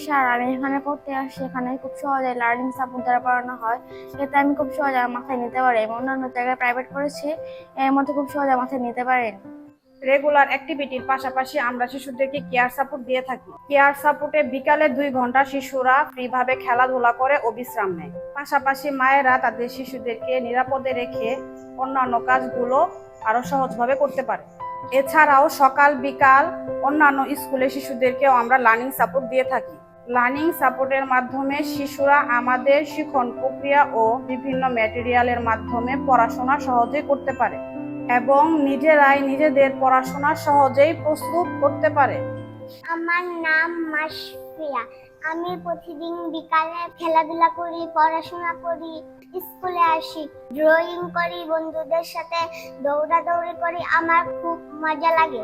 Sir, আমি এখানে পড়তে আসছি, এখানে খুব সহজে লার্নিং সাপোর্ট দ্বারা পড়ানো হয়। এতে আমি খুব সহজে আমার মাথায় নিতে পারি। আমি অন্যান্য জায়গায় প্রাইভেট করেছি, এর মধ্যে খুব সহজে মাথায় নিতে পারেন। রেগুলার অ্যাক্টিভিটির পাশাপাশি আমরা শিশুদেরকে কেয়ার সাপোর্ট দিয়ে থাকি। কেয়ার সাপোর্টে বিকালে 2 ঘন্টা শিশুরা ফ্রিভাবে খেলাধুলা করে ও বিশ্রাম নেয়। পাশাপাশি মায়েরা তাদের শিশুদেরকে নিরাপদে রেখে অন্যান্য কাজগুলো আরো সহজভাবে করতে পারে। এছাড়াও সকাল বিকাল অন্যান্য স্কুলের শিশুদেরকেও আমরা লার্নিং সাপোর্ট দিয়ে থাকি। লার্নিং সাপোর্টের মাধ্যমে শিশুরা আমাদের শিক্ষণ প্রক্রিয়া ও বিভিন্ন ম্যাটেরিয়ালের মাধ্যমে পড়াশোনা সহজেই করতে পারে এবং নিজেরাই নিজেদের পড়াশোনা সহজেই প্রস্তুত করতে পারে। আমার নাম মাশফিয়া। আমি প্রতিদিন বিকালে খেলাধুলা করি, পড়াশোনা করি, স্কুলে আসি, ড্রয়িং করি, বন্ধুদের সাথে দৌড়াদৌড়ি করি। আমার খুব মজা লাগে।